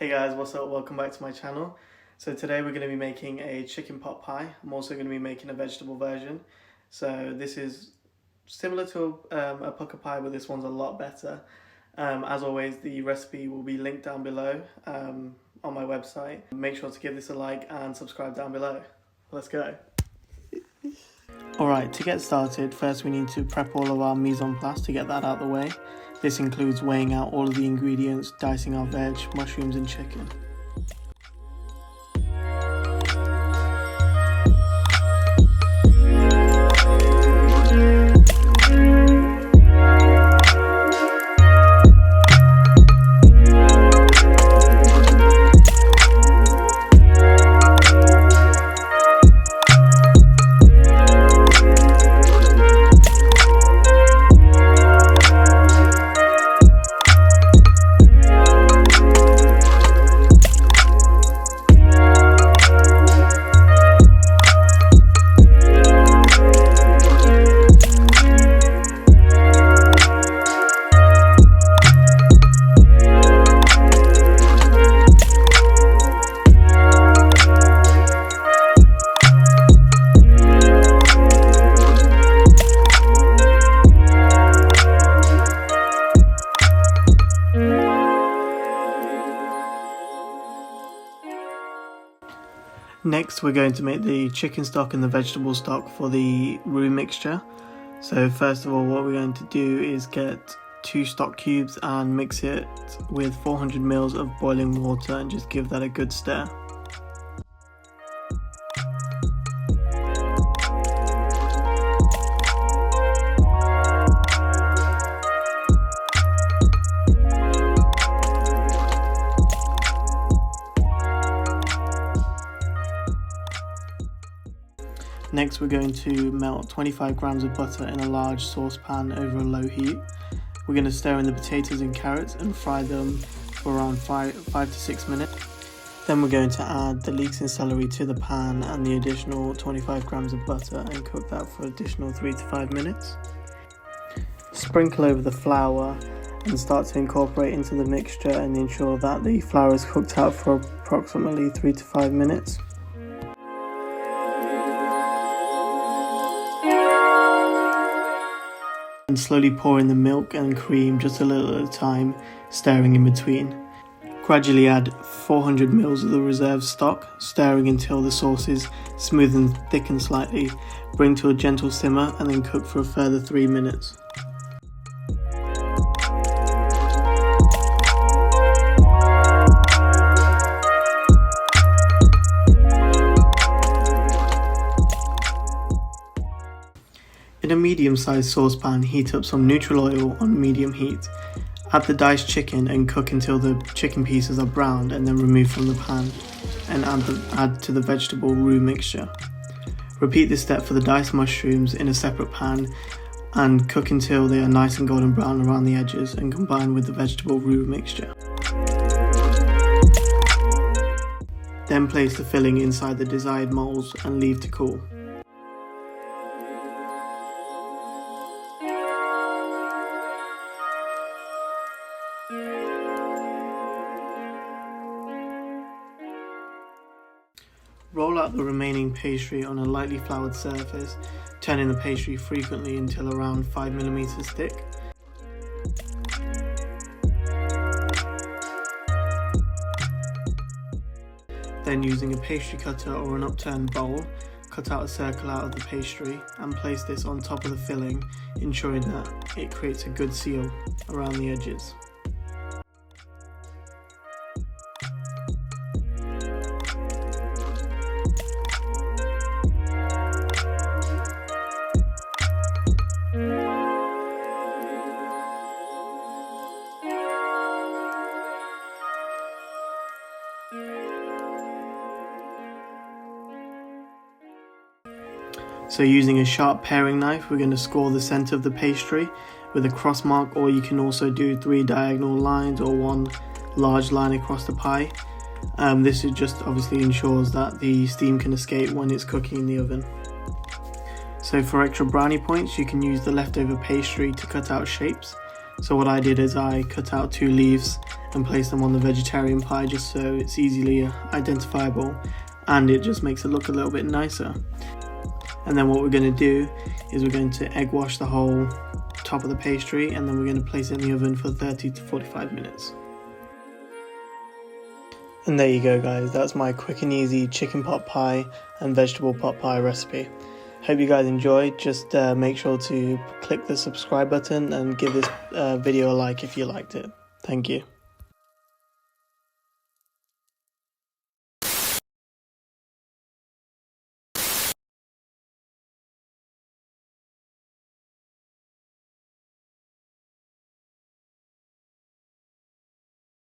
Hey guys, what's up? Welcome back to my channel. So today we're going to be making a chicken pot pie. I'm also going to be making a vegetable version. So this is similar to a Pukka pie, but this one's a lot better. As always, the recipe will be linked down below on my website. Make sure to give this a like and subscribe down below. Let's go. Alright, to get started, first we need to prep all of our mise en place to get that out of the way. This includes weighing out all of the ingredients, dicing our veg, mushrooms and chicken. Next we're going to make the chicken stock and the vegetable stock for the roux mixture. So first of all, what we're going to do is get 2 stock cubes and mix it with 400 ml of boiling water and just give that a good stir. Next we're going to melt 25 grams of butter in a large saucepan over a low heat. We're going to stir in the potatoes and carrots and fry them for around 5 to 6 minutes. Then we're going to add the leeks and celery to the pan and the additional 25 grams of butter and cook that for additional 3 to 5 minutes. Sprinkle over the flour and start to incorporate into the mixture and ensure that the flour is cooked out for approximately 3 to 5 minutes. And slowly pour in the milk and cream just a little at a time, stirring in between. Gradually add 400 ml of the reserved stock, stirring until the sauce is smooth and thicken slightly. Bring to a gentle simmer and then cook for a further 3 minutes. In a medium-sized saucepan, heat up some neutral oil on medium heat. Add the diced chicken and cook until the chicken pieces are browned and then remove from the pan and add to the vegetable roux mixture. Repeat this step for the diced mushrooms in a separate pan and cook until they are nice and golden brown around the edges and combine with the vegetable roux mixture. Then place the filling inside the desired molds and leave to cool. Roll out the remaining pastry on a lightly floured surface, turning the pastry frequently until around 5 mm thick. Then using a pastry cutter or an upturned bowl, cut out a circle out of the pastry and place this on top of the filling, ensuring that it creates a good seal around the edges. So using a sharp paring knife, we're going to score the center of the pastry with a cross mark, or you can also do 3 diagonal lines or 1 large line across the pie. This is just obviously ensures that the steam can escape when it's cooking in the oven. So for extra brownie points, you can use the leftover pastry to cut out shapes. So what I did is I cut out 2 leaves and placed them on the vegetarian pie just so it's easily identifiable, and it just makes it look a little bit nicer. And then what we're going to do is we're going to egg wash the whole top of the pastry, and then we're going to place it in the oven for 30 to 45 minutes. And there you go guys, that's my quick and easy chicken pot pie and vegetable pot pie recipe. Hope you guys enjoyed. Just make sure to click the subscribe button and give this video a like if you liked it. Thank you.